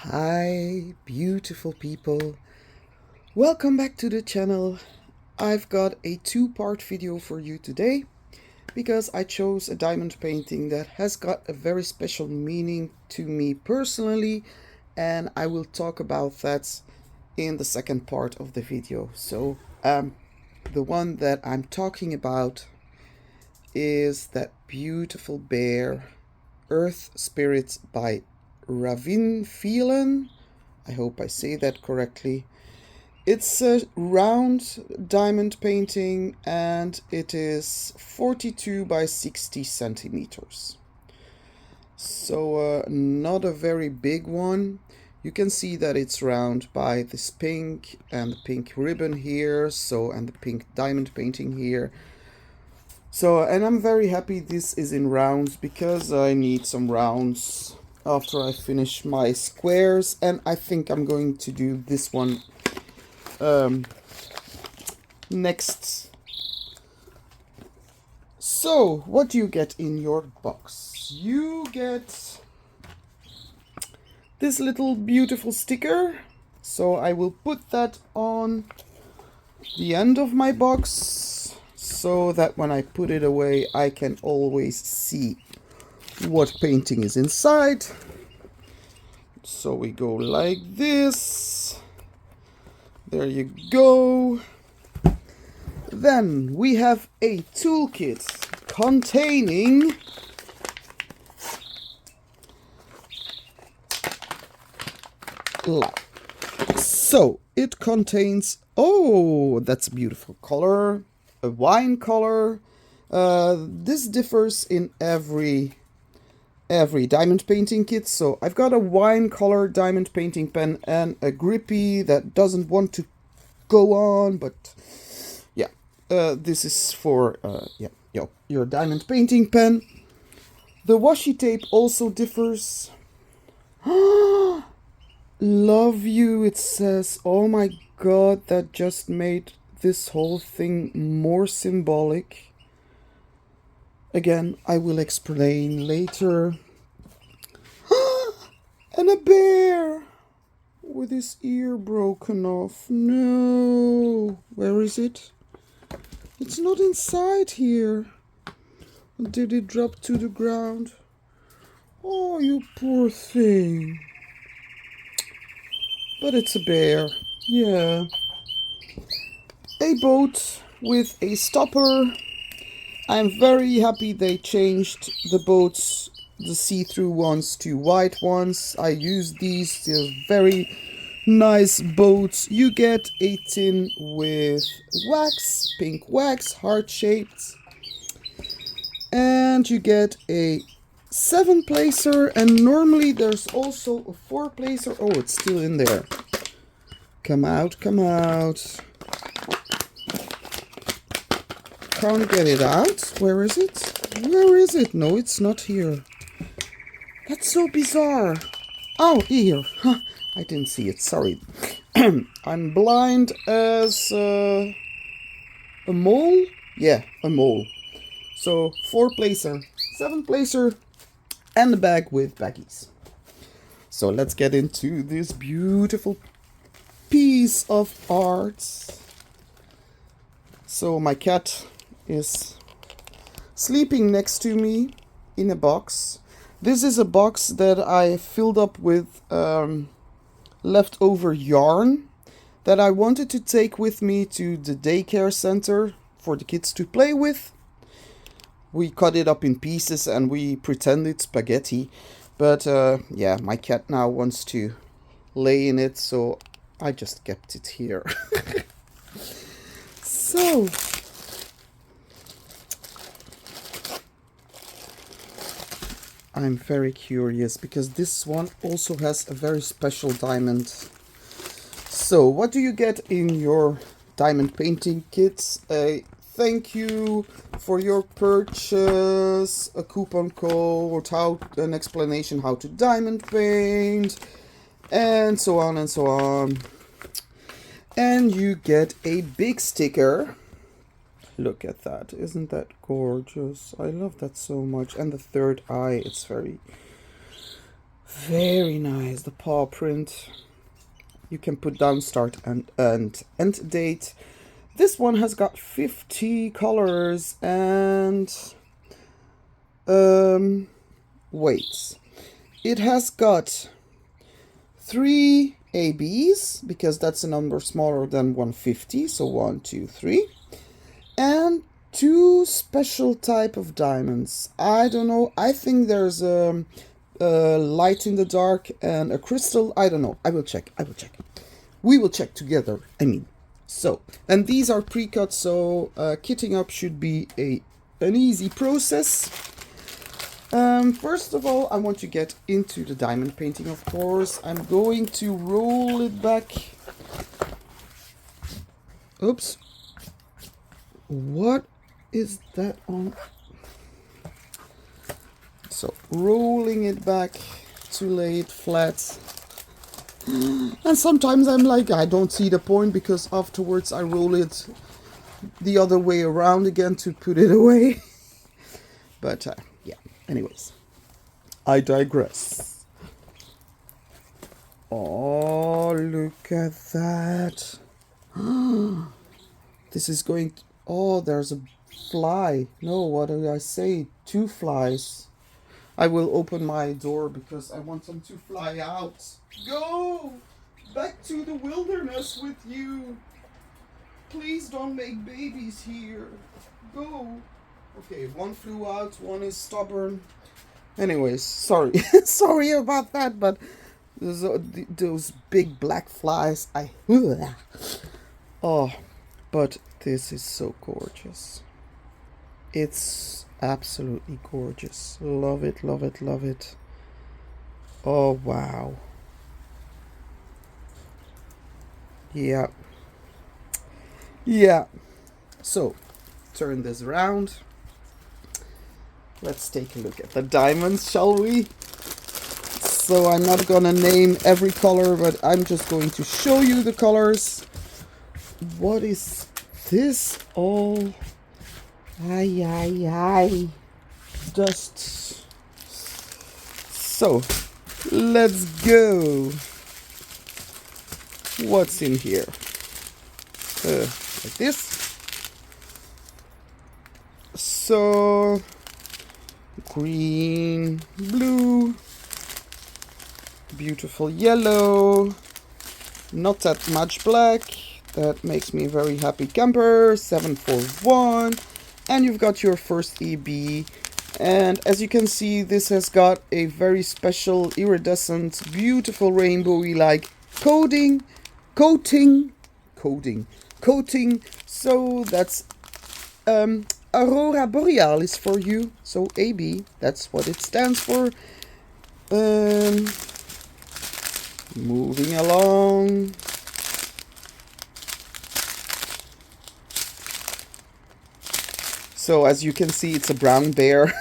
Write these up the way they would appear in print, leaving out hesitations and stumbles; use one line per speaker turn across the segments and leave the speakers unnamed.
Hi, beautiful people. Welcome back to the channel. I've got a two-part video for you today because I chose a diamond painting that has got a very special meaning to me personally, and I will talk about that in the second part of the video. So, the one that I'm talking about is that beautiful bear, Earth Spirits by Ravynne Phelan. I hope I say that correctly. It's a round diamond painting and it is 42 by 60 centimeters. So not a very big one. You can see that it's round by this pink and the pink ribbon here, and the pink diamond painting here. So, and I'm very happy this is in rounds because I need some rounds after I finish my squares, and I think I'm going to do this one next. So, what do you get in your box? You get this little beautiful sticker. So I will put that on the end of my box so that when I put it away I can always see what painting is inside. So we go like this. There you go. Then we have a toolkit containing so it contains, oh, that's a beautiful color, a wine color. This differs in every diamond painting kit. So I've got a wine color diamond painting pen and a grippy that doesn't want to go on, but yeah, this is for your diamond painting pen. The washi tape also differs. Love you, it says. Oh my god, that just made this whole thing more symbolic. Again, I will explain later. And a bear with his ear broken off. No. Where is it? It's not inside here. Did it drop to the ground? Oh, you poor thing. But it's a bear. Yeah. A boat with a stopper. I'm very happy they changed the boats, the see-through ones, to white ones. I use these. They're very nice boats. You get a tin with wax, pink wax, heart-shaped. And you get a 7-placer, and normally there's also a 4-placer. Oh, it's still in there. Come out, come out. Can't get it out. Where is it? Where is it? No, it's not here. That's so bizarre. Oh, here. Huh. I didn't see it. Sorry. I'm blind as a mole. Yeah, a mole. So 4-placer, 7-placer, and a bag with baggies. So let's get into this beautiful piece of art. So my cat is sleeping next to me in a box. This is a box that I filled up with leftover yarn that I wanted to take with me to the daycare center for the kids to play with. We cut it up in pieces and we pretended spaghetti, but yeah, my cat now wants to lay in it, so I just kept it here. So I'm very curious because this one also has a very special diamond. So what do you get in your diamond painting kits? A thank you for your purchase, a coupon code, an explanation how to diamond paint, and so on and so on. And you get a big sticker. Look at that. Isn't that gorgeous? I love that so much. And the third eye, it's very, Very nice. The paw print. You can put down start and end date. This one has got 50 colors and weights. It has got 3 ABs, because that's a number smaller than 150, so 1, 2, 3, and 2 special type of diamonds. I don't know, I think there's a light in the dark and a crystal. I don't know, I will check. We will check together, I mean. So, and these are pre-cut, so kitting up should be an easy process. First of all, I want to get into the diamond painting, of course. I'm going to roll it back. Oops. What is that on? So, rolling it back to lay it flat. And sometimes I'm like, I don't see the point, because afterwards I roll it the other way around again to put it away. But yeah, anyways, I digress. Oh, look at that. This is going to, oh, there's a fly. No, what did I say? 2 flies. I will open my door because I want them to fly out. Go back to the wilderness with you. Please don't make babies here. Go. Okay, one flew out, one is stubborn. Anyways, sorry. Sorry about that, but those big black flies, oh, but this is so gorgeous. It's absolutely gorgeous. Love it, love it, love it. Oh, wow. Yeah. Yeah. So, turn this around. Let's take a look at the diamonds, shall we? So I'm not gonna name every color, but I'm just going to show you the colors. What is this all? Ay. Dust. So, let's go. What's in here? Like this. So, green, blue, beautiful yellow, not that much black. That makes me a very happy camper. 741. And you've got your first EB. And as you can see, this has got a very special iridescent, beautiful rainbowy like coating. So that's Aurora Borealis for you. So AB, that's what it stands for. Moving along. So as you can see, it's a brown bear.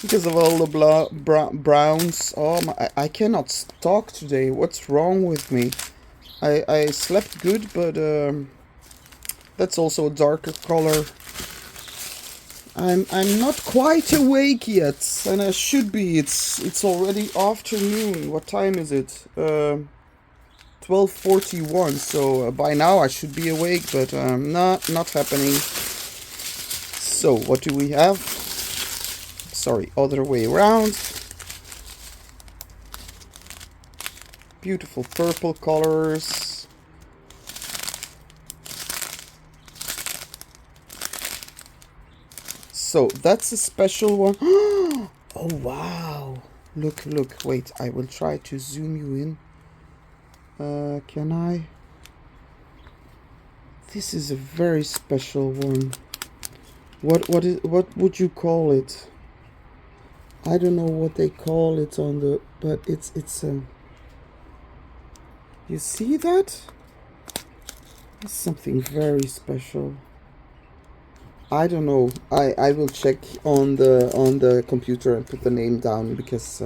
Because of all the browns. Oh, I cannot talk today. What's wrong with me? I slept good, but that's also a darker color. I'm not quite awake yet, and I should be. It's already afternoon. What time is it? 12:41. So by now I should be awake, but not happening. So what do we have? Sorry, other way around. Beautiful purple colors. So that's a special one. Oh wow! Look! Wait, I will try to zoom you in. Can I? This is a very special one. What would you call it? I don't know what they call it on the, but it's a. You see that? It's something very special. I don't know. I will check on the computer and put the name down because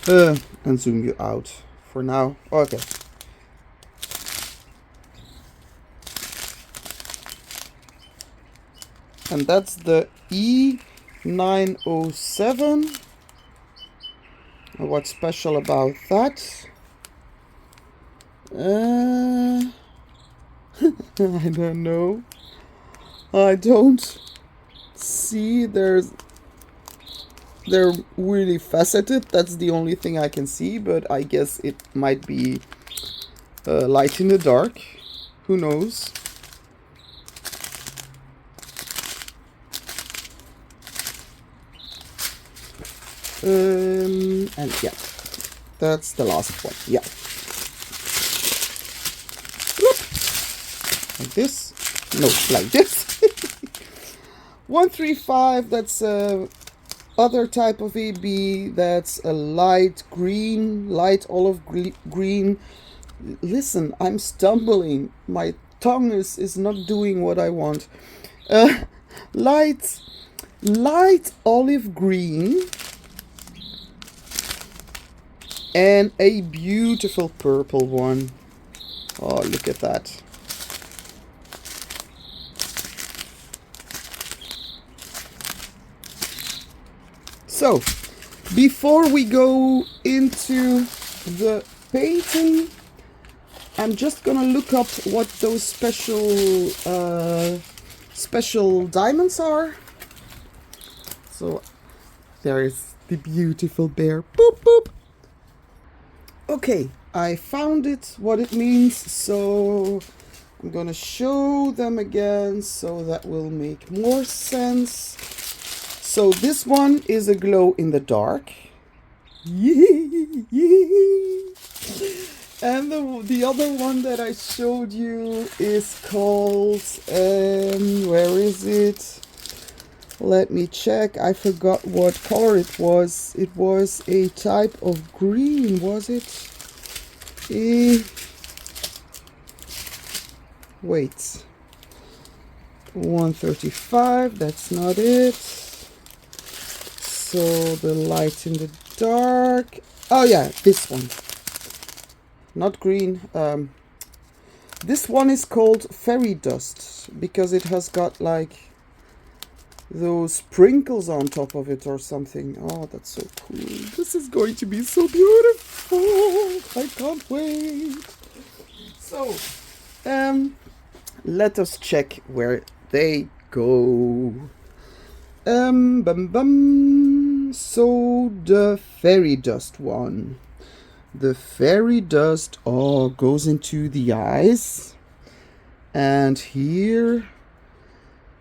and zoom you out for now. Okay. And that's the E907. What's special about that? I don't know. I don't see. They're really faceted. That's the only thing I can see, but I guess it might be light in the dark. Who knows? And yeah, that's the last one. Yeah. Like this? No, like this. 135, that's a other type of AB. That's a light green, light olive green. Listen, I'm stumbling. My tongue is not doing what I want. Light olive green. And a beautiful purple one. Oh, look at that. So, before we go into the painting, I'm just gonna look up what those special diamonds are. So, there is the beautiful bear. Boop, boop. Okay, I found it, what it means, so I'm gonna show them again so that will make more sense. So this one is a glow in the dark. And the other one that I showed you is called, where is it? Let me check. I forgot what color it was. It was a type of green, was it? Wait. 135, that's not it. So the light in the dark. Oh yeah, this one. Not green. This one is called fairy dust because it has got like those sprinkles on top of it or something. Oh, that's so cool. This is going to be so beautiful. I can't wait. So, let us check where they go. Bum bum. So the fairy dust one. The fairy dust goes into the eyes. And here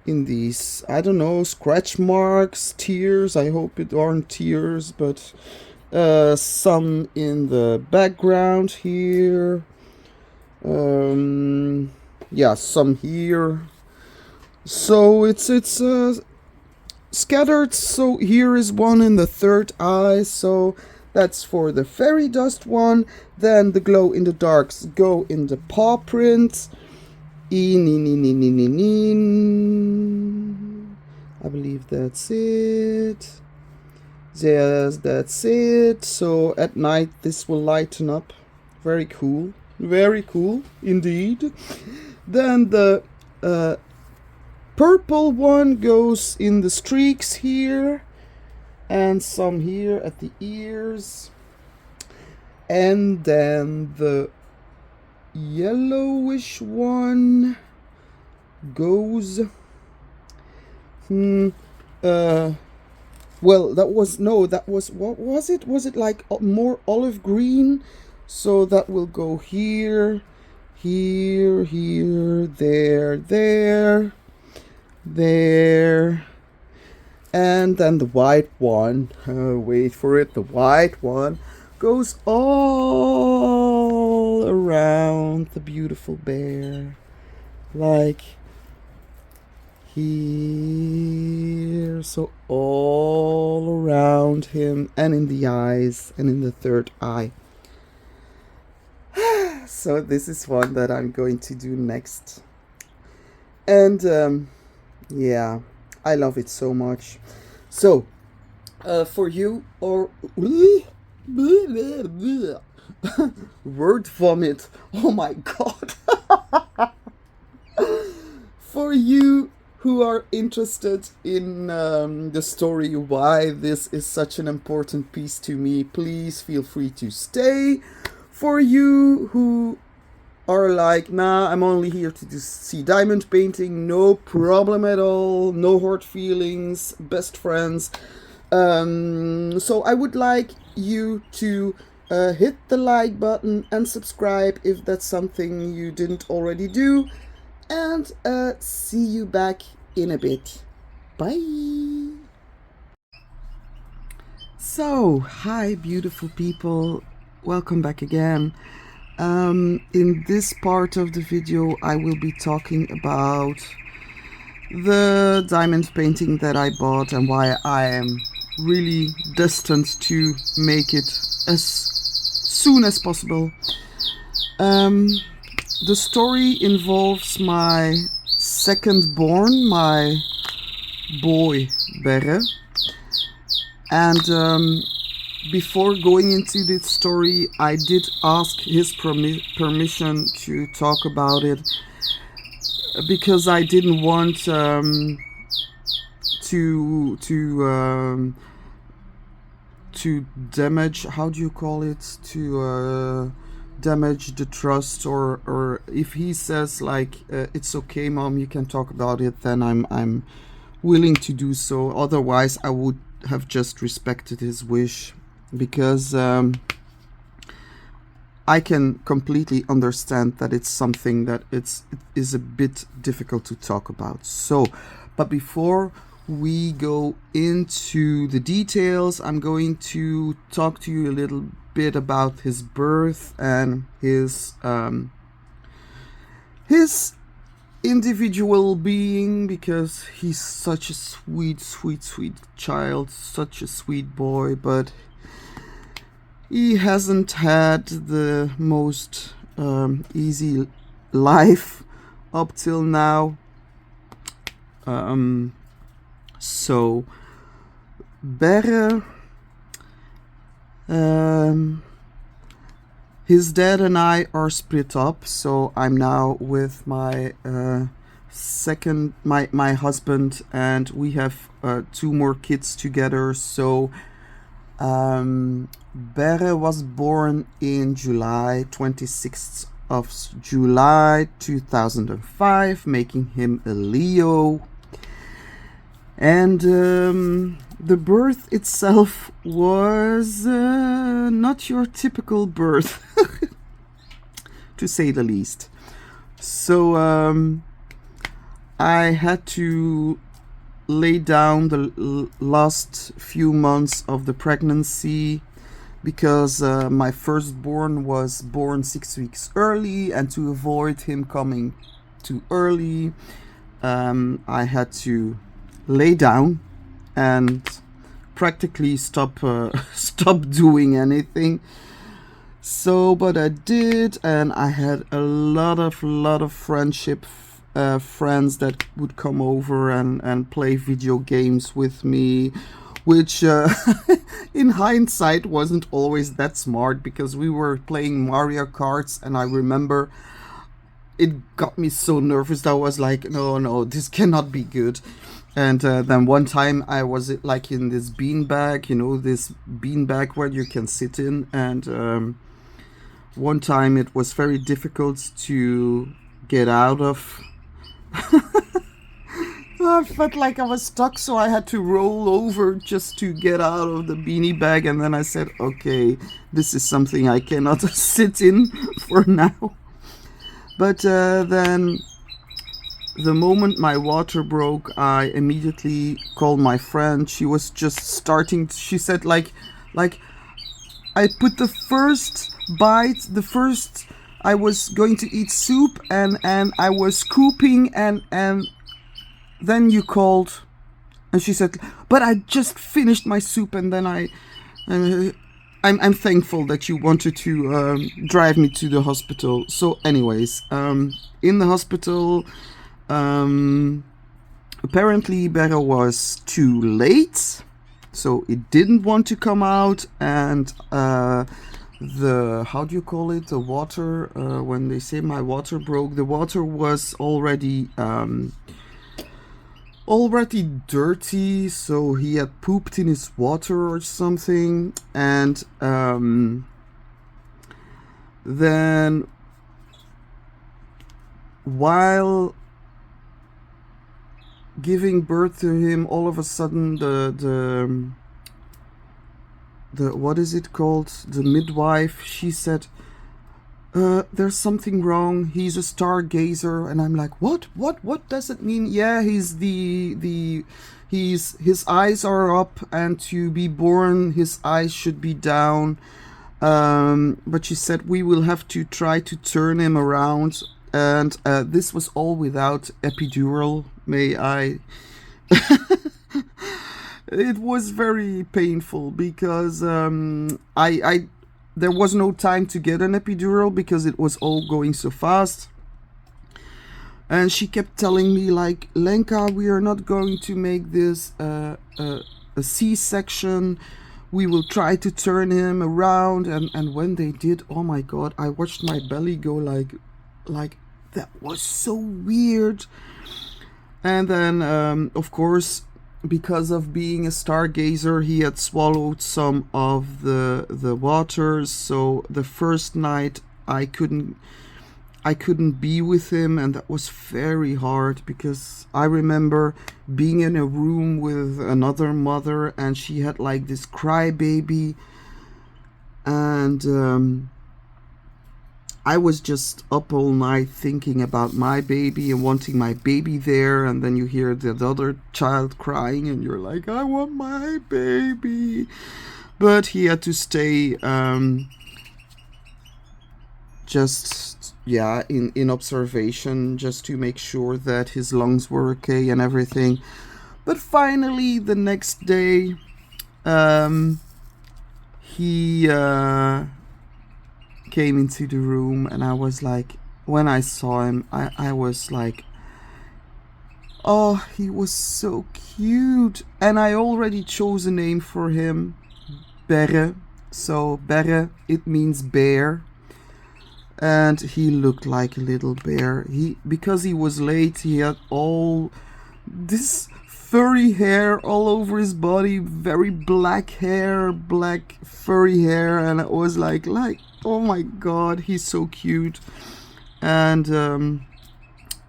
in these, I don't know, scratch marks, tears. I hope it aren't tears, but some in the background here. Yeah, some here. So it's scattered. So here is one in the third eye. So that's for the fairy dust one. Then the glow in the darks go in the paw print. I believe that's it. Yes, that's it. So at night this will lighten up. Very cool. Very cool indeed. Then the purple one goes in the streaks here. And some here at the ears. And then the yellowish one goes well, that was what was it? Was it like more olive green? So that will go here, here, there, and then the white one, wait for it, the white one goes all around the beautiful bear, like here, so all around him and in the eyes and in the third eye. So this is one that I'm going to do next, and yeah, I love it so much. So for you, or word vomit, oh my god. For you who are interested in the story, why this is such an important piece to me, please feel free to stay. For you who are like, nah, I'm only here to see diamond painting, no problem at all, no hard feelings, best friends. So I would like you to hit the like button and subscribe if that's something you didn't already do. And see you back in a bit. Bye. So, hi, beautiful people. Welcome back again. In this part of the video, I will be talking about the diamond painting that I bought and why I am really destined to make it as soon as possible. The story involves my second born, my boy Berre, and before going into this story, I did ask his permission to talk about it, because I didn't want to damage, how do you call it, to damage the trust, or if he says like it's okay, mom, you can talk about it, then I'm willing to do so. Otherwise I would have just respected his wish, because I can completely understand that it's something that it is a bit difficult to talk about. So, but before we go into the details, I'm going to talk to you a little bit about his birth and his individual being, because he's such a sweet child, such a sweet boy, but he hasn't had the most easy life up till now. So Berre, his dad and I are split up, so I'm now with my my husband, and we have 2 more kids together. So Berre was born in July, 26th of July 2005, making him a Leo. And the birth itself was not your typical birth, to say the least. So I had to lay down the last few months of the pregnancy, because my firstborn was born 6 weeks early, and to avoid him coming too early, I had to lay down and practically stop doing anything. So, but I did, and I had a lot of friendship friends that would come over and play video games with me, which in hindsight wasn't always that smart, because we were playing Mario Karts, and I remember it got me so nervous that I was like, no, this cannot be good. And then one time I was like in this beanbag, this beanbag where you can sit in, and one time it was very difficult to get out of. I felt like I was stuck, so I had to roll over just to get out of the beanie bag, and then I said, okay, this is something I cannot sit in for now. But then the moment my water broke, I immediately called my friend. She was just starting, she said like I put the first bite, I was going to eat soup, and I was scooping, and then you called, and she said, but I just finished my soup, and then I'm thankful that you wanted to drive me to the hospital. So anyways, in the hospital, apparently Berre was too late, so it didn't want to come out, and the, how do you call it, the water, when they say my water broke, the water was already already dirty, so he had pooped in his water or something. And then while giving birth to him, all of a sudden the what is it called, the midwife, she said, there's something wrong, he's a stargazer. And I'm like, what does it mean? Yeah, he's his eyes are up, and to be born his eyes should be down. But she said we will have to try to turn him around. And this was all without epidural, may I it was very painful, because I there was no time to get an epidural because it was all going so fast. And she kept telling me, like, Lenka, we are not going to make this a C-section. We will try to turn him around. And when they did, oh my God, I watched my belly go like that was so weird. And then, of course, because of being a stargazer, he had swallowed some of the waters. So the first night I couldn't be with him, and that was very hard, because I remember being in a room with another mother, and she had like this crybaby, and I was just up all night thinking about my baby and wanting my baby there. And then you hear that other child crying, and you're like, I want my baby. But he had to stay just, yeah, in observation, just to make sure that his lungs were okay and everything. But finally, the next day, he came into the room, and I was like, when I saw him, I was like, oh, he was so cute. And I already chose a name for him, Berre. So Berre, it means bear. And he looked like a little bear. Because he was late, he had all this furry hair all over his body, very black hair, black furry hair, and it was like, oh my God, he's so cute. And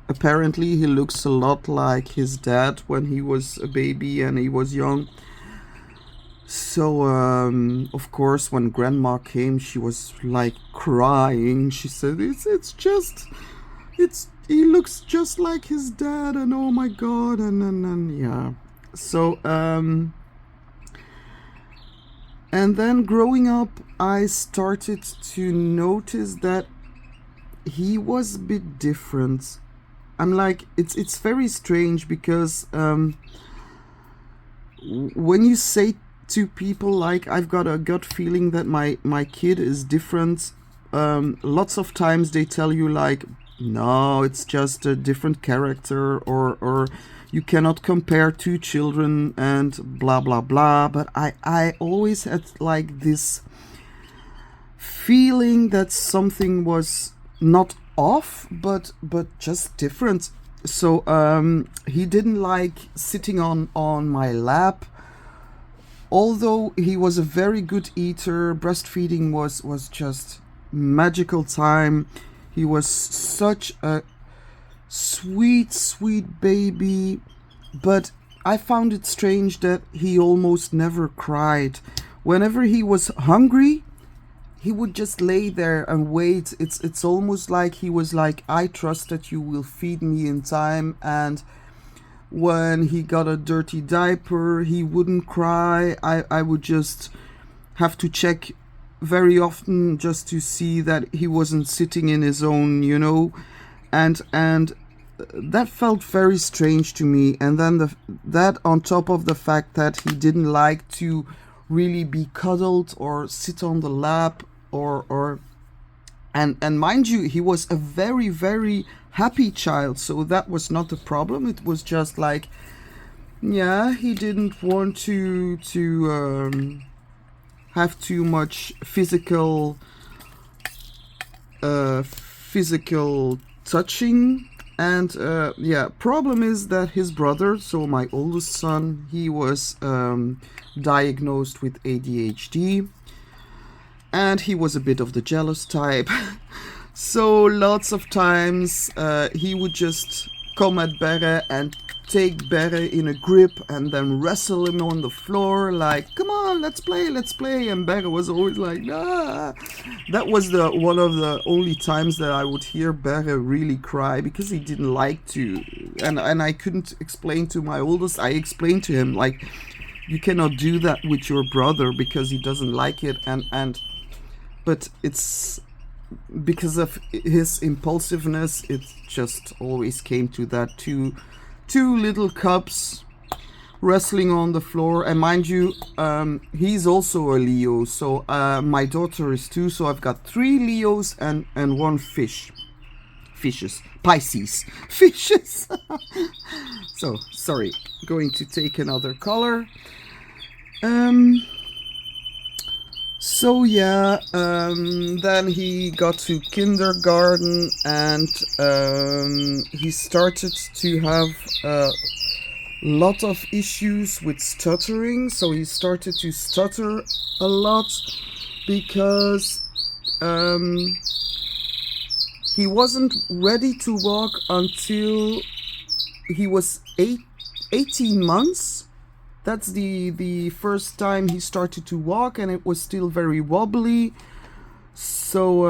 apparently he looks a lot like his dad when he was a baby and he was young. So of course, when grandma came, she was like crying. She said, he looks just like his dad, and oh my God, and yeah. So and then growing up, I started to notice that he was a bit different. I'm like, it's very strange, because when you say to people, like, I've got a gut feeling that my kid is different, lots of times they tell you, like, no, it's just a different character, or you cannot compare two children, and blah blah blah. But I always had like this feeling that something was not off, but just different. So he didn't like sitting on my lap. Although he was a very good eater, breastfeeding was just magical time. He was such a sweet baby, but I found it strange that he almost never cried. Whenever he was hungry, he would just lay there and wait. It's almost like he was like, I trust that you will feed me in time. And when he got a dirty diaper, he wouldn't cry. I would just have to check very often just to see that he wasn't sitting in his own, and that felt very strange to me. And then that on top of the fact that he didn't like to really be cuddled or sit on the lap, and mind you, he was a very, very happy child, so that was not a problem. It was just like, yeah, he didn't want to have too much physical touching, And yeah, problem is that his brother, so my oldest son, he was diagnosed with ADHD, and he was a bit of the jealous type. So lots of times he would just come at Berre and take Berre in a grip and then wrestle him on the floor like, come on, let's play, let's play. And Berre was always like, nah. That was one of the only times that I would hear Berre really cry, because he didn't like to. And I couldn't explain to my oldest. I explained to him, like, you cannot do that with your brother because he doesn't like it. But it's because of his impulsiveness, it just always came to that. Two little cubs wrestling on the floor. And mind you, he's also a Leo, so my daughter is too, so I've got 3 Leos and 1 Pisces fishes. So sorry, going to take another color. So yeah, then he got to kindergarten, and he started to have a lot of issues with stuttering. So he started to stutter a lot because he wasn't ready to walk until he was 18 months. That's the first time he started to walk, and it was still very wobbly. So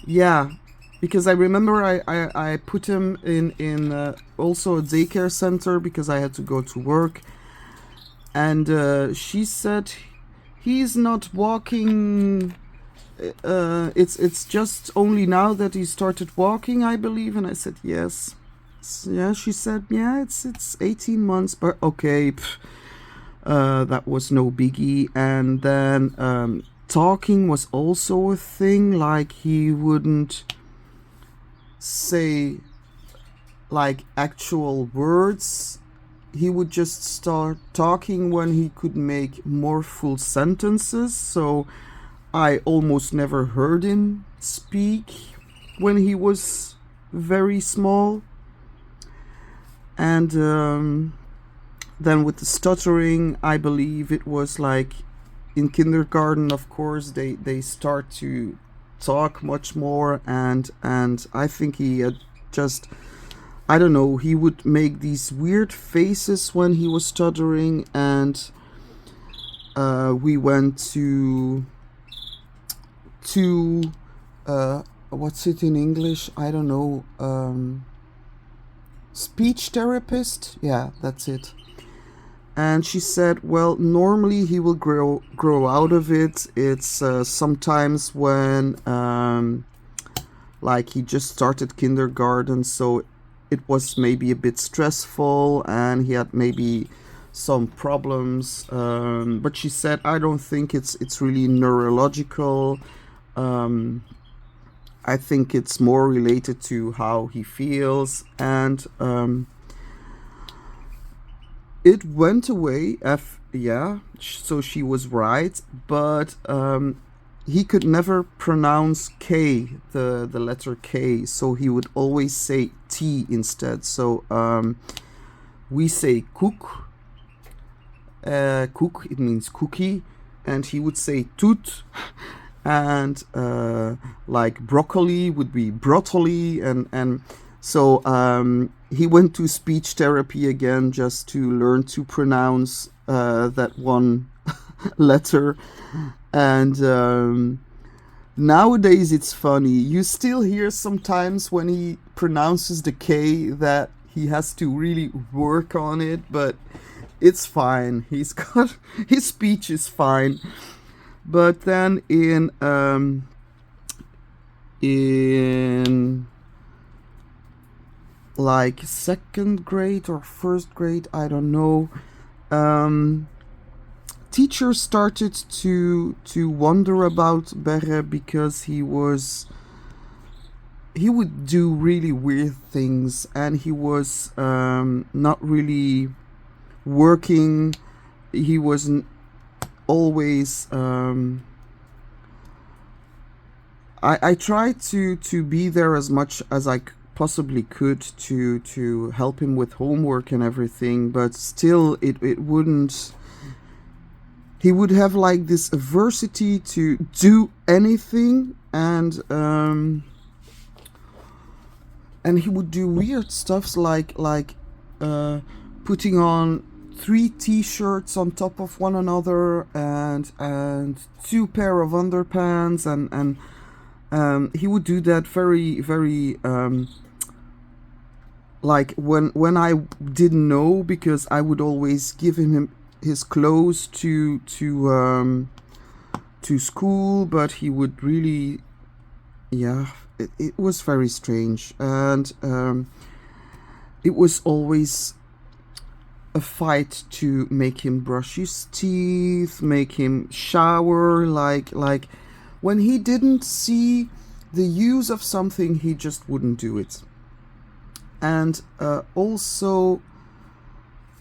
yeah, because I remember I put him in also a daycare center because I had to go to work, and she said he's not walking. It's just only now that he started walking, I believe. And I said yes. Yeah, she said, yeah, it's 18 months, but okay, that was no biggie. And then talking was also a thing. Like, he wouldn't say like actual words. He would just start talking when he could make more full sentences. So I almost never heard him speak when he was very small. And then with the stuttering, I believe it was like in kindergarten, of course, they start to talk much more, and I think he had just, I don't know, he would make these weird faces when he was stuttering. And we went to what's it in English? I don't know. Speech therapist, yeah, that's it. And she said, well, normally he will grow out of it. It's sometimes when like he just started kindergarten, so it was maybe a bit stressful and he had maybe some problems, but she said, I don't think it's really neurological. I think it's more related to how he feels. And it went away. Yeah, so she was right. But he could never pronounce K, the letter K. So he would always say T instead. So we say cook. Cook, it means cookie. And he would say toot. And like broccoli would be broccoli, and so he went to speech therapy again just to learn to pronounce that one letter. And nowadays it's funny, you still hear sometimes when he pronounces the K that he has to really work on it, but it's fine. He's got, his speech is fine. But then in like 2nd grade or 1st grade, I don't know, teachers started to wonder about Berre because he would do really weird things, and he was not really working. He wasn't always I tried to be there as much as I possibly could to help him with homework and everything, but still it wouldn't. He would have like this aversity to do anything, and he would do weird stuffs like putting on 3 t-shirts on top of one another and 2 pair of underpants, and he would do that very like when I didn't know, because I would always give him his clothes to school, but he would really, yeah, it was very strange, and it was always a fight to make him brush his teeth, make him shower, like when he didn't see the use of something, he just wouldn't do it. And also,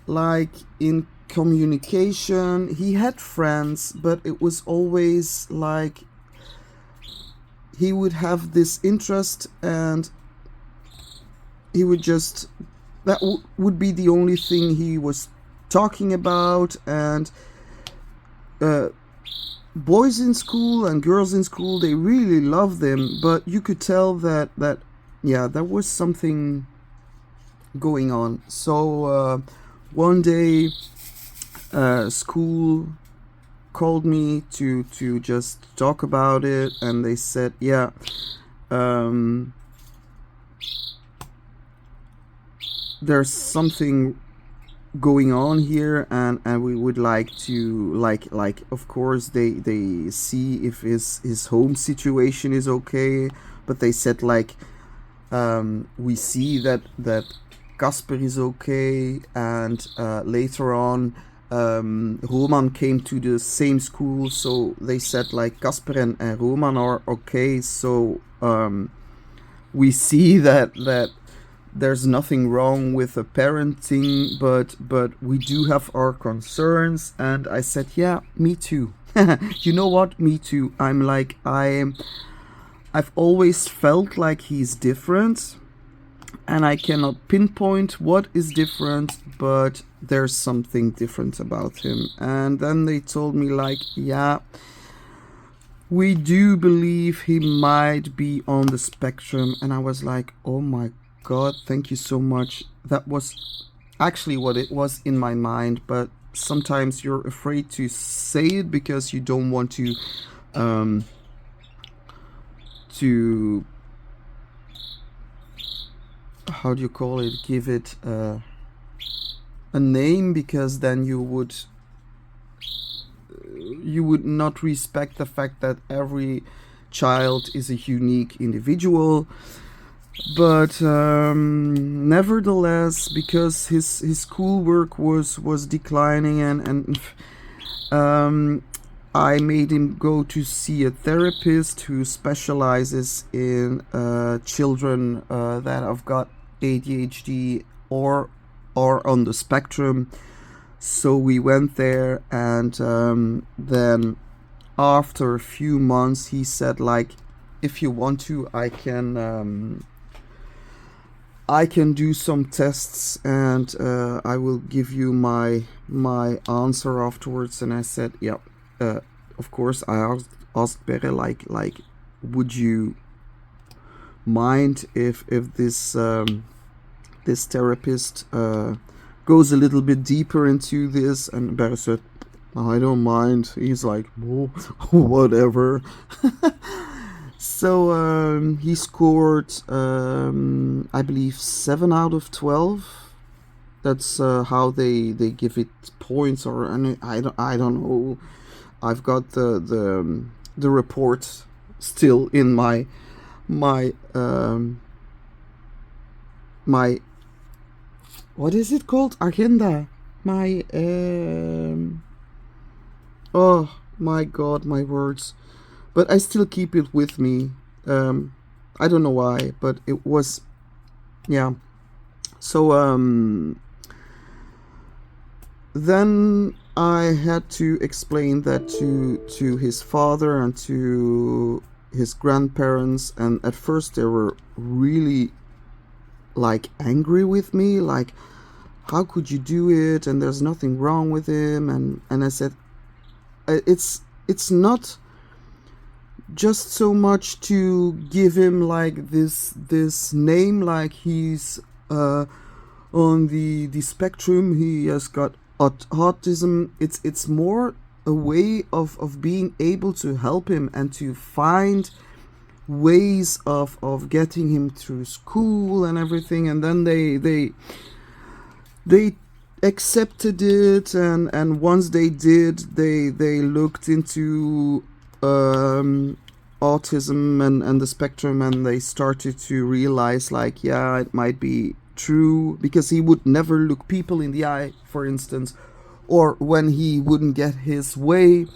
like in communication, he had friends, but it was always like he would have this interest, and he would just, that would be the only thing he was talking about. And boys in school and girls in school, they really loved them, but you could tell that yeah, there was something going on. So one day school called me to just talk about it, and they said, yeah, there's something going on here, and we would like to like of course they see if his home situation is okay, but they said like, we see that Casper is okay, and later on Roman came to the same school, so they said like Casper and Roman are okay, so we see that there's nothing wrong with the parenting, but we do have our concerns. And I said, yeah, me too. You know what, me too. I'm like, I've always felt like he's different, and I cannot pinpoint what is different, but there's something different about him. And then they told me like, yeah, we do believe he might be on the spectrum. And I was like, oh my God, thank you so much. That was actually what it was in my mind, but sometimes you're afraid to say it because you don't want to how do you call it, give it a name, because then you would not respect the fact that every child is a unique individual. But nevertheless, because his schoolwork was declining, and I made him go to see a therapist who specializes in children that have got ADHD or are on the spectrum. So we went there, and then after a few months he said like, if you want to, I can do some tests, and I will give you my answer afterwards. And I said, yeah, of course. I asked Bere like would you mind if this this therapist goes a little bit deeper into this? And Bere said, I don't mind. He's like, oh, whatever. So he scored, I believe, 7 out of 12. That's how they give it points, or I don't know. I've got the report still in my what is it called? Agenda. My oh my God, my words. But I still keep it with me. I don't know why, but it was, yeah. So then I had to explain that to his father and to his grandparents, and at first they were really like angry with me, like, how could you do it, and there's nothing wrong with him. And I said, it's not just so much to give him like this name, like he's on the spectrum, he has got autism. It's more a way of being able to help him and to find ways of getting him through school and everything. And then they accepted it, and once they did, they looked into autism and the spectrum, and they started to realize, like, yeah, it might be true, because he would never look people in the eye, for instance, or when he wouldn't get his way,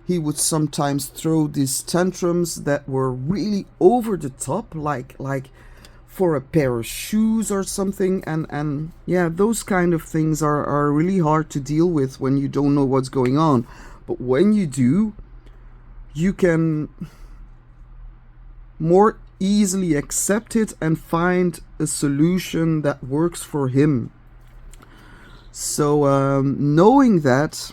he would sometimes throw these tantrums that were really over the top, like for a pair of shoes or something. And yeah, those kind of things are really hard to deal with when you don't know what's going on. But when you do, you can more easily accept it and find a solution that works for him. So knowing that,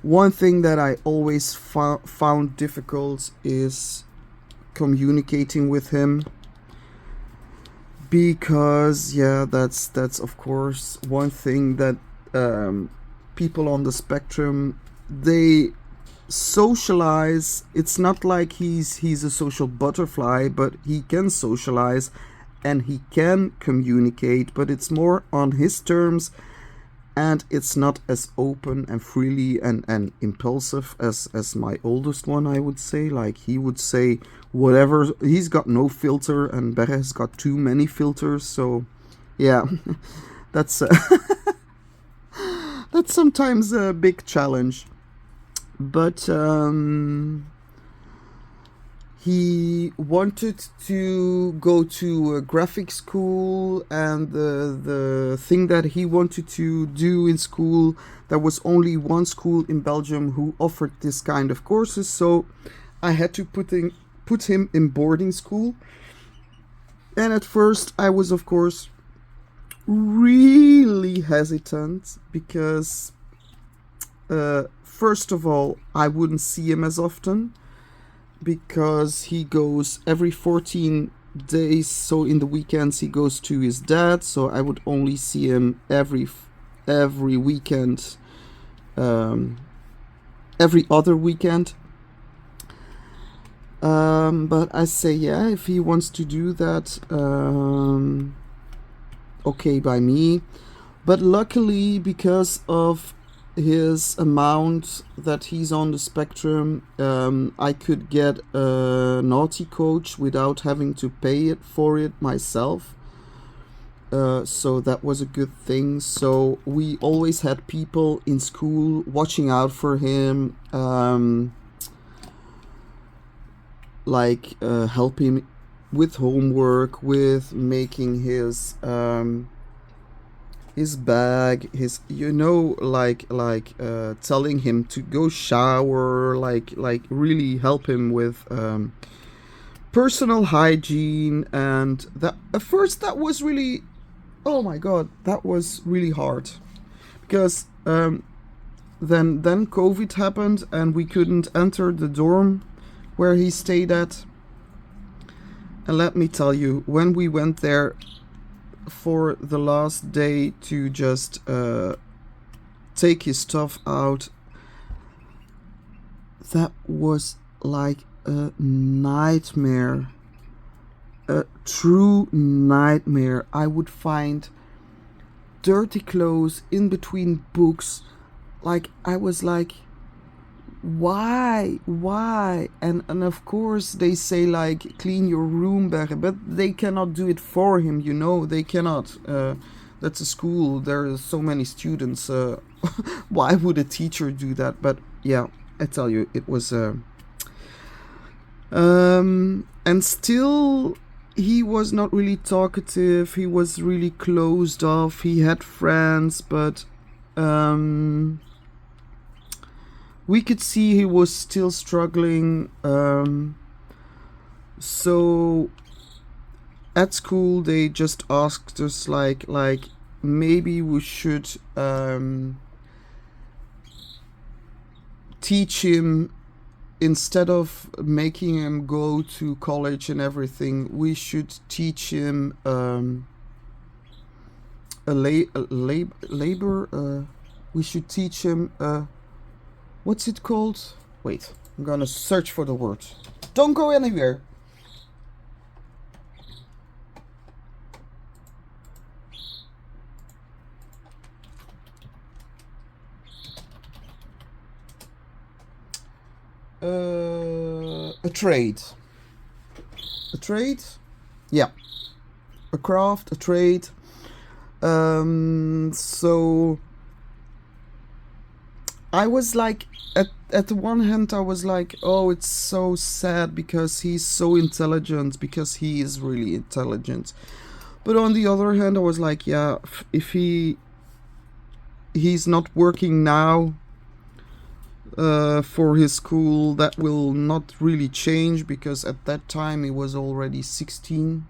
one thing that I always found difficult is communicating with him, because yeah, that's of course one thing that people on the spectrum, they socialize. It's not like he's a social butterfly, but he can socialize and he can communicate, but it's more on his terms, and it's not as open and freely and impulsive as my oldest one, I would say. Like, he would say whatever, he's got no filter, and Berre has got too many filters. So yeah, that's that's sometimes a big challenge. But he wanted to go to a graphic school, and the thing that he wanted to do in school, there was only one school in Belgium who offered this kind of courses, so I had to put him in boarding school. And at first I was, of course, really hesitant, because first of all, I wouldn't see him as often, because he goes every 14 days, so in the weekends he goes to his dad, so I would only see him every weekend, every other weekend. But I say, yeah, if he wants to do that, okay by me. But luckily, because of his amount that he's on the spectrum, I could get a naughty coach without having to pay for it myself. So that was a good thing. So we always had people in school watching out for him, help him with homework, with making his bag, his, telling him to go shower, like really help him with personal hygiene. And that at first, that was really, oh my god, that was really hard, because then COVID happened and we couldn't enter the dorm where he stayed at. And let me tell you, when we went there for the last day to just take his stuff out, that was like a nightmare, a true nightmare. I would find dirty clothes in between books. Like, I was like, why? And of course they say, like, clean your room better, but they cannot do it for him, they cannot. That's a school, there are so many students, why would a teacher do that? But yeah, I tell you, it was and still he was not really talkative, he was really closed off. He had friends, but we could see he was still struggling. So at school they just asked us like maybe we should teach him, instead of making him go to college and everything, we should teach him labor. We should teach him what's it called? Wait, I'm gonna search for the word. Don't go anywhere. A trade. A trade? Yeah. A craft, a trade. So I was like, at the one hand I was like, oh, it's so sad because he's so intelligent, because he is really intelligent. But on the other hand I was like, yeah, if he's not working now for his school, that will not really change, because at that time he was already 16.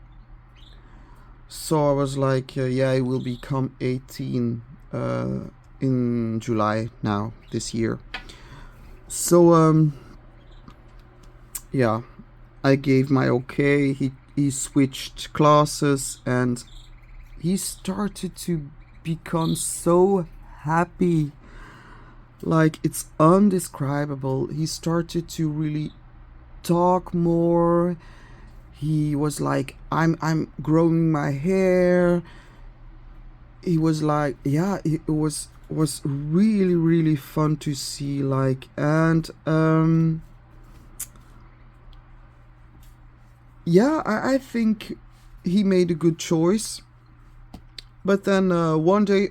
So I was like, yeah, he will become 18 in July now, this year. So yeah, I gave my okay. He switched classes and he started to become so happy. Like, it's undescribable. He started to really talk more. He was like, I'm growing my hair. He was like, yeah, it was really fun to see. Like, and yeah, I think he made a good choice. But then one day,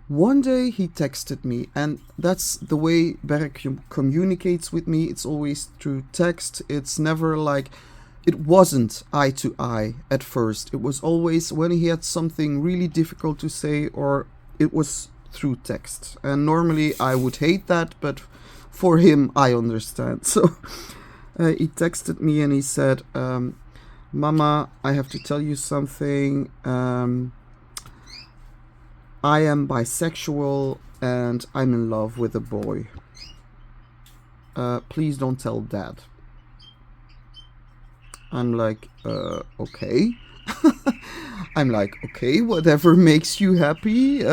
one day he texted me, and that's the way Berk communicates with me. It's always through text. It's never like, it wasn't eye to eye at first. It was always when he had something really difficult to say, or it was through text. And normally I would hate that, but for him I understand. So he texted me and he said, Mama, I have to tell you something. I am bisexual and I'm in love with a boy. Please don't tell Dad. I'm like, okay. I'm like, okay, whatever makes you happy.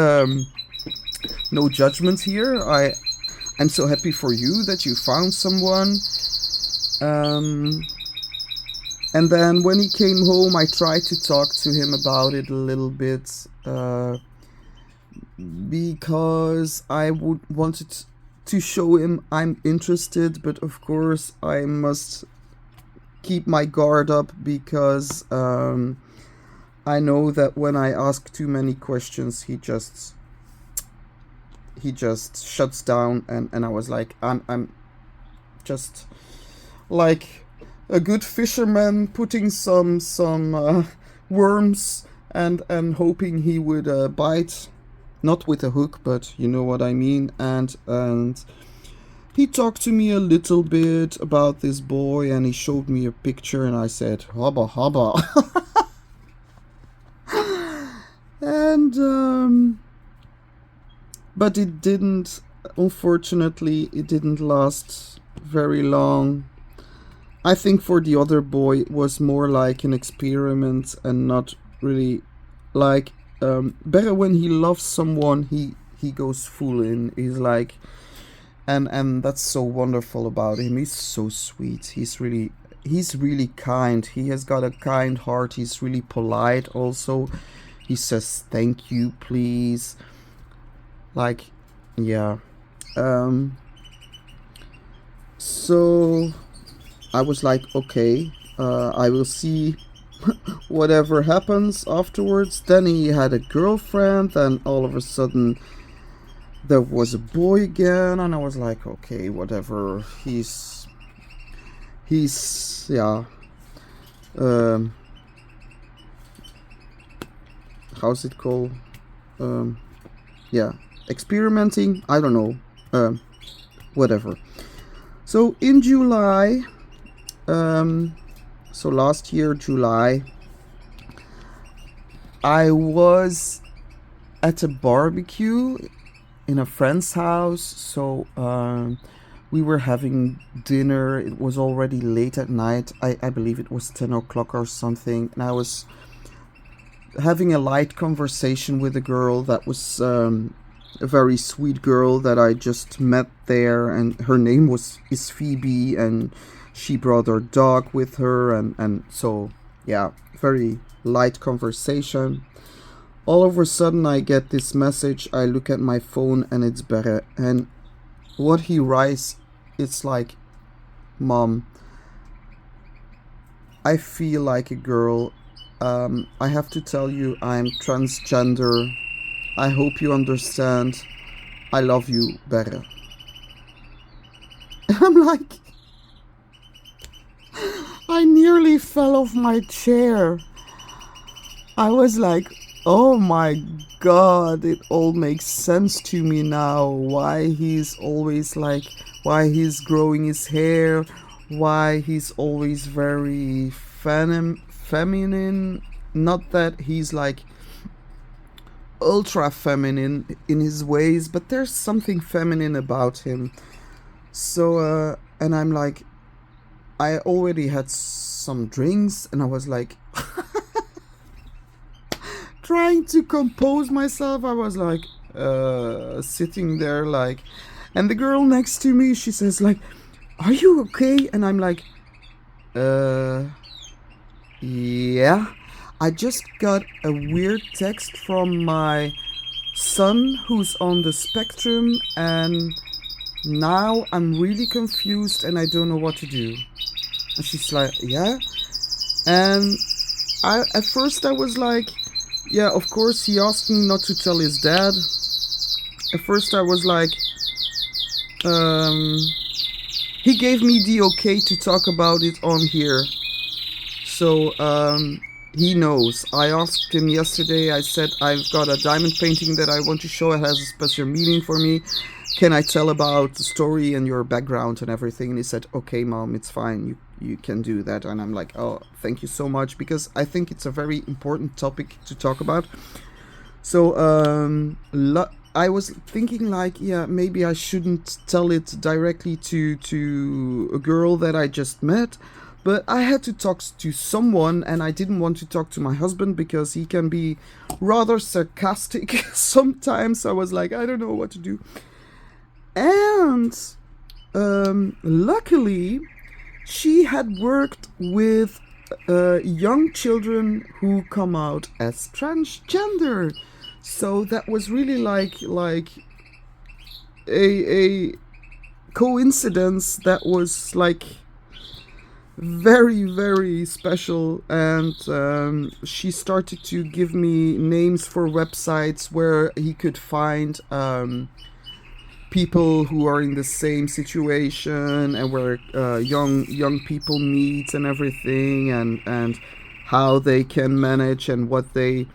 No judgment here. I'm so happy for you that you found someone. And then when he came home, I tried to talk to him about it a little bit. Because I wanted to show him I'm interested, but of course I must keep my guard up, because I know that when I ask too many questions, he just shuts down, and I was like, I'm just like a good fisherman putting some worms and hoping he would bite. Not with a hook, but you know what I mean. And he talked to me a little bit about this boy, and he showed me a picture, and I said, hubba hubba. And but it didn't, unfortunately, it didn't last very long. I think for the other boy it was more like an experiment and not really like, better when he loves someone, he goes full in. He's like, and that's so wonderful about him. He's so sweet. He's really kind. He has got a kind heart. He's really polite also. He says thank you, please. Like, yeah. So I was like, okay, I will see whatever happens afterwards. Then he had a girlfriend, and all of a sudden there was a boy again, and I was like, okay, whatever. He's yeah, how's it called? Yeah, experimenting, I don't know. Whatever. So in July So last year, July, I was at a barbecue in a friend's house. So we were having dinner. It was already late at night. I believe it was 10 o'clock or something. And I was having a light conversation with a girl that was a very sweet girl that I just met there. And her name is Phoebe. And she brought her dog with her. And so, yeah, very light conversation. All of a sudden I get this message. I look at my phone and it's Berre. And what he writes, it's like, Mom, I feel like a girl. I have to tell you, I'm transgender. I hope you understand. I love you, Berre. I'm like, I nearly fell off my chair. I was like, oh my god, it all makes sense to me now. Why he's always like, why he's growing his hair, why he's always very feminine. Not that he's like ultra feminine in his ways, but there's something feminine about him. So, and I'm like, I already had some drinks and I was like, trying to compose myself. I was like sitting there like, and the girl next to me, she says like, are you okay? And I'm like, yeah, I just got a weird text from my son who's on the spectrum, and now I'm really confused and I don't know what to do. And she's like, yeah. And at first I was like, yeah, of course, he asked me not to tell his dad. At first I was like, he gave me the okay to talk about it on here. So, he knows. I asked him yesterday, I said, I've got a diamond painting that I want to show. It has a special meaning for me. Can I tell about the story and your background and everything? And he said, okay, Mom, it's fine. You can do that. And I'm like, oh, thank you so much, because I think it's a very important topic to talk about. So I was thinking like, yeah, maybe I shouldn't tell it directly to a girl that I just met, but I had to talk to someone, and I didn't want to talk to my husband because he can be rather sarcastic sometimes. I was like, I don't know what to do. And luckily, she had worked with young children who come out as transgender. So that was really like a coincidence that was like very, very special. And she started to give me names for websites where he could find people who are in the same situation, and where young people meet and everything, and how they can manage and what they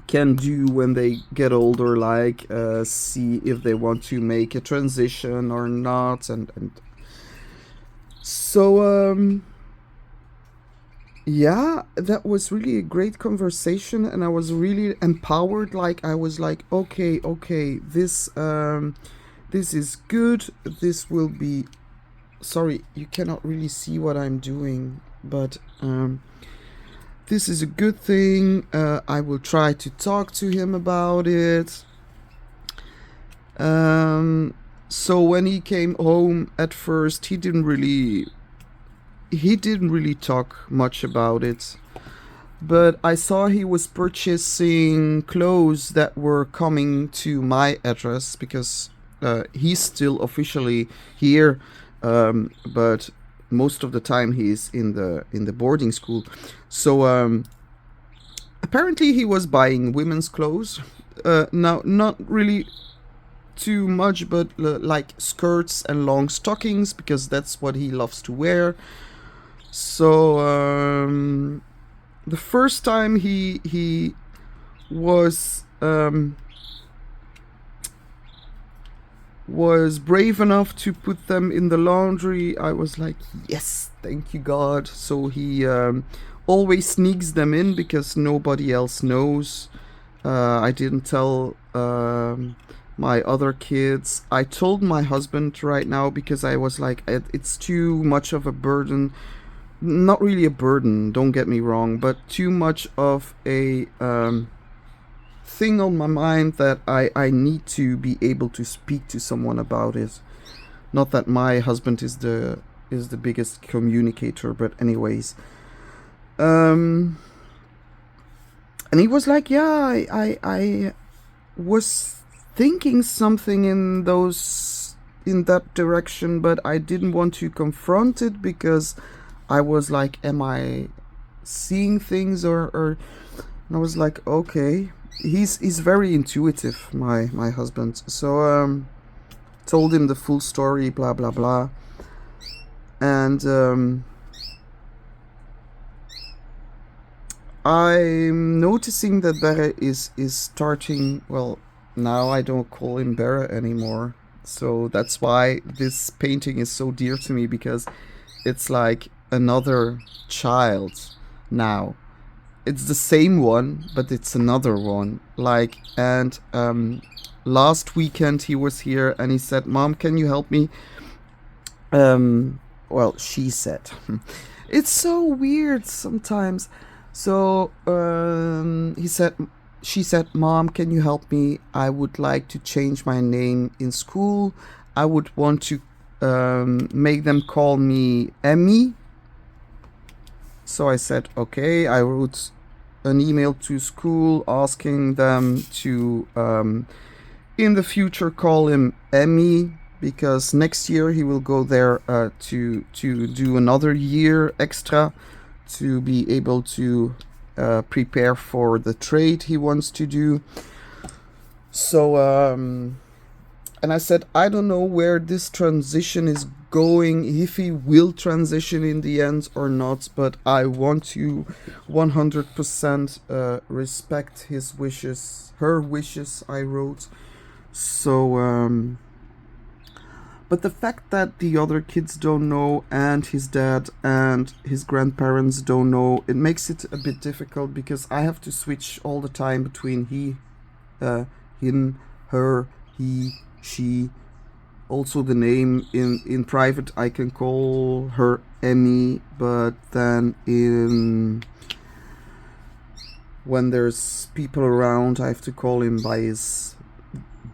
can do when they get older, like see if they want to make a transition or not. And so yeah, that was really a great conversation, and I was really empowered. Like, I was like, okay, this is good. This will be, sorry, you cannot really see what I'm doing, but this is a good thing. I will try to talk to him about it. So when he came home, at first he didn't really talk much about it, but I saw he was purchasing clothes that were coming to my address, because he's still officially here, but most of the time he's in the boarding school. So apparently he was buying women's clothes. Now, not really too much, but like skirts and long stockings, because that's what he loves to wear. So the first time he was was brave enough to put them in the laundry, I was like, yes, thank you God. So he always sneaks them in because nobody else knows. I didn't tell my other kids. I told my husband right now because I was like, it's too much of a burden. Not really a burden, don't get me wrong, but too much of a thing on my mind that I need to be able to speak to someone about it. Not that my husband is the biggest communicator, but anyways. And he was like, yeah, I was thinking something in that direction, but I didn't want to confront it because I was like, am I seeing things or and I was like, okay. He's very intuitive, my husband. So told him the full story, blah blah blah. And I'm noticing that Berre is starting. Well, now I don't call him Berre anymore. So that's why this painting is so dear to me, because it's like another child now. It's the same one, but it's another one. Like, and last weekend he was here and he said, "Mom, can you help me?" Well, she said, it's so weird sometimes. So she said, "Mom, can you help me? I would like to change my name in school. I would want to make them call me Emmy." So I said, okay. I wrote an email to school asking them to in the future call him Emmy, because next year he will go there to do another year extra to be able to prepare for the trade he wants to do. So and I said, I don't know where this transition is going, if he will transition in the end or not, but I want to 100% respect his wishes, her wishes, I wrote. So but the fact that the other kids don't know, and his dad and his grandparents don't know, it makes it a bit difficult, because I have to switch all the time between he, him, her, he, she. Also the name in private I can call her Emmy, but then when there's people around I have to call him by his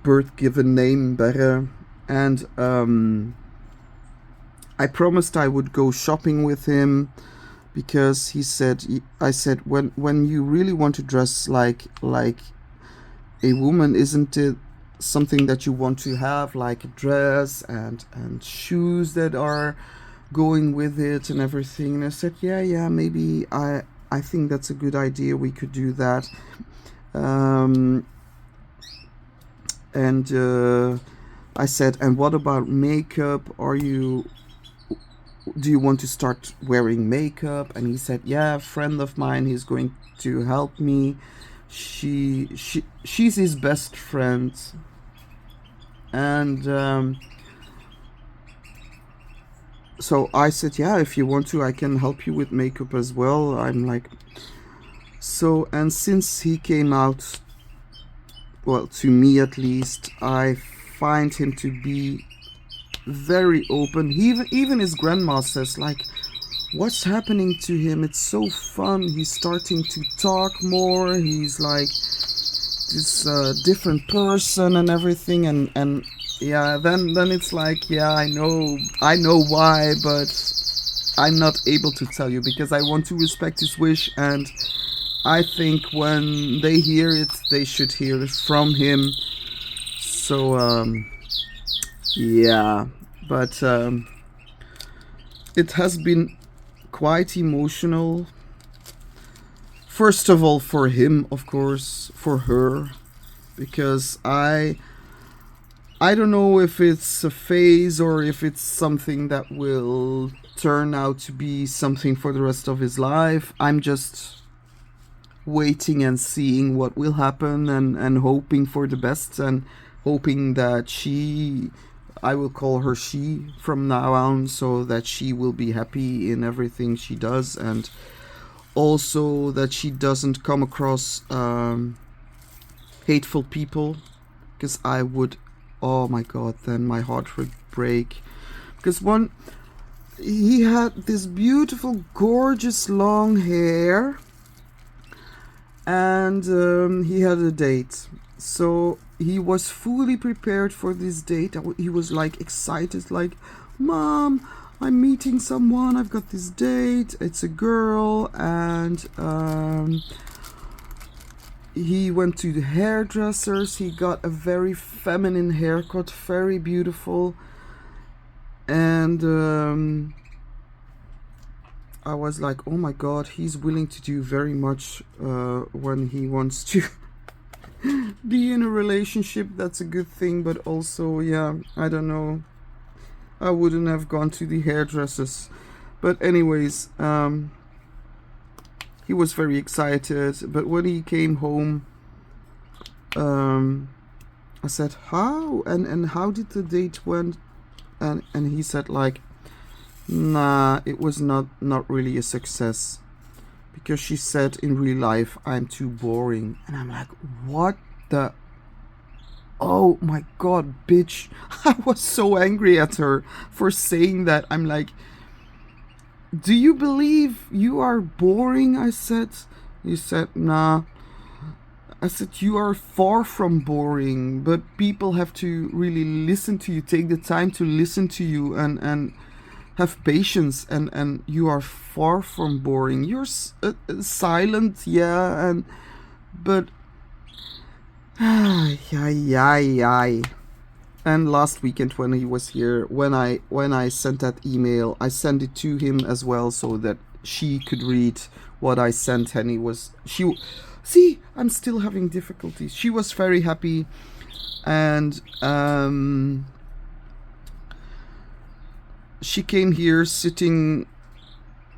birth given name, Berre. And I promised I would go shopping with him, because I said, when you really want to dress like a woman, isn't it something that you want to have, like a dress and shoes that are going with it and everything? And I said, yeah, maybe I think that's a good idea, we could do that. And I said, and what about makeup? Do you want to start wearing makeup? And he said, yeah, a friend of mine, he's going to help me. She's his best friend. And so I said, yeah, if you want to, I can help you with makeup as well. I'm like, so, and since he came out, well, to me at least, I find him to be very open. Even his grandma says, like, what's happening to him? It's so fun. He's starting to talk more. He's like this different person and everything. And yeah, then it's like, yeah, I know why, but I'm not able to tell you, because I want to respect his wish, and I think when they hear it, they should hear it from him. So yeah, but it has been quite emotional. First of all, for him, of course, for her, because I don't know if it's a phase or if it's something that will turn out to be something for the rest of his life. I'm just waiting and seeing what will happen, and hoping for the best, and hoping that I will call her she from now on, so that she will be happy in everything she does, and also that she doesn't come across hateful people, because I would, oh my god, then my heart would break. Because he had this beautiful, gorgeous long hair, and he had a date. So he was fully prepared for this date. He was like excited, like, Mom, I'm meeting someone, I've got this date, it's a girl, and he went to the hairdressers, he got a very feminine haircut, very beautiful, and I was like, oh my god, he's willing to do very much when he wants to be in a relationship. That's a good thing, but also, yeah, I don't know, I wouldn't have gone to the hairdressers. But anyways, he was very excited, but when he came home, I said, how? And how did the date went? And he said, like, nah, it was not really a success, because she said in real life I'm too boring. And I'm like, what the, oh my god, bitch. I was so angry at her for saying that. I'm like, do you believe you are boring? I said. He said, nah. I said, you are far from boring, but people have to really listen to you, take the time to listen to you, and have patience, and you are far from boring. You're silent, yeah, but ay. And last weekend when he was here, when I sent that email, I sent it to him as well, so that she could read what I sent, and see, I'm still having difficulties. She was very happy, and she came here sitting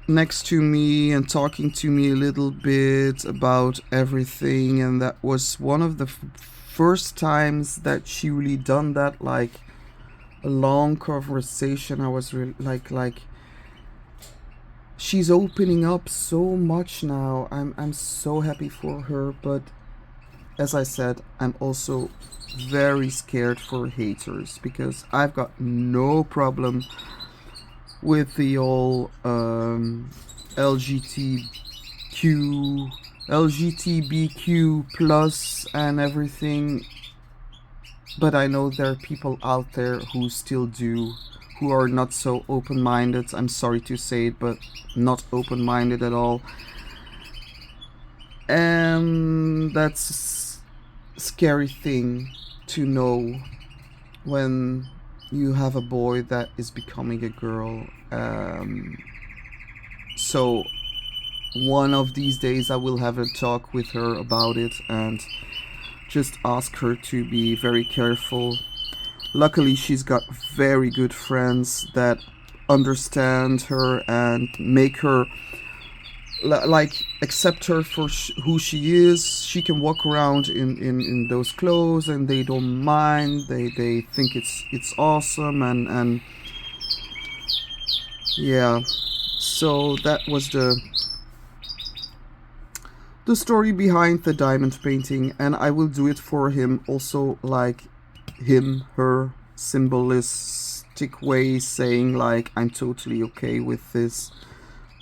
next to me and talking to me a little bit about everything, and that was one of the first times that she really done that, like a long conversation. I was really like she's opening up so much now. I'm so happy for her, but as I said, I'm also very scared for haters, because I've got no problem with the whole LGBTQ plus and everything, but I know there are people out there who still do, who are not so open-minded. I'm sorry to say it, but not open-minded at all, and that's a scary thing to know when you have a boy that is becoming a girl. So one of these days I will have a talk with her about it and just ask her to be very careful. Luckily, she's got very good friends that understand her and make her like accept her for who she is. She can walk around in those clothes and they don't mind. They think it's awesome, and yeah. So that was the story behind the diamond painting, and I will do it for him also, like him, her symbolistic way, saying like I'm totally okay with this.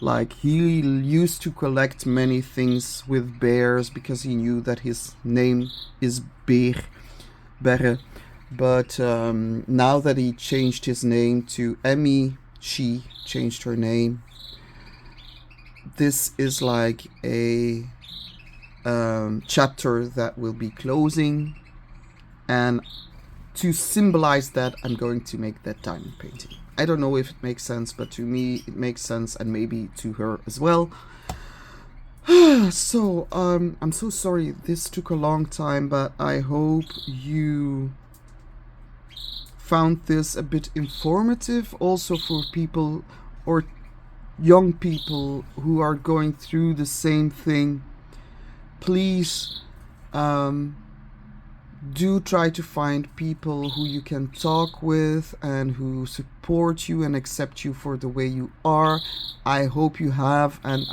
Like, he used to collect many things with bears because he knew that his name is Berre. But now that he changed his name to Emmy, she changed her name. This is like a chapter that will be closing, and to symbolize that, I'm going to make that diamond painting. I don't know if it makes sense, but to me it makes sense, and maybe to her as well. So I'm so sorry this took a long time, but I hope you found this a bit informative, also for people or young people who are going through the same thing. Please Do try to find people who you can talk with and who support you and accept you for the way you are. I hope you have, and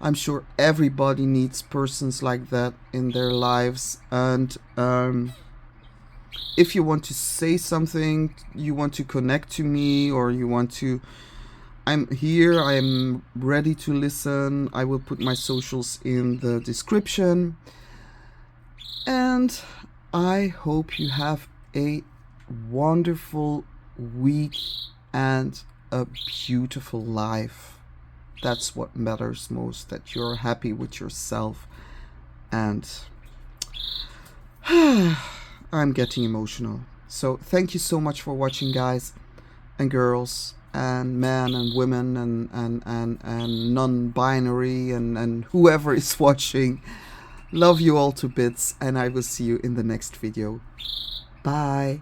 I'm sure everybody needs persons like that in their lives. And if you want to say something, you want to connect to me, or you want to, I'm here, I'm ready to listen. I will put my socials in the description. And I hope you have a wonderful week and a beautiful life. That's what matters most, that you're happy with yourself. And I'm getting emotional. So thank you so much for watching, guys and girls and men and women and non-binary and whoever is watching. Love you all to bits, and I will see you in the next video. Bye.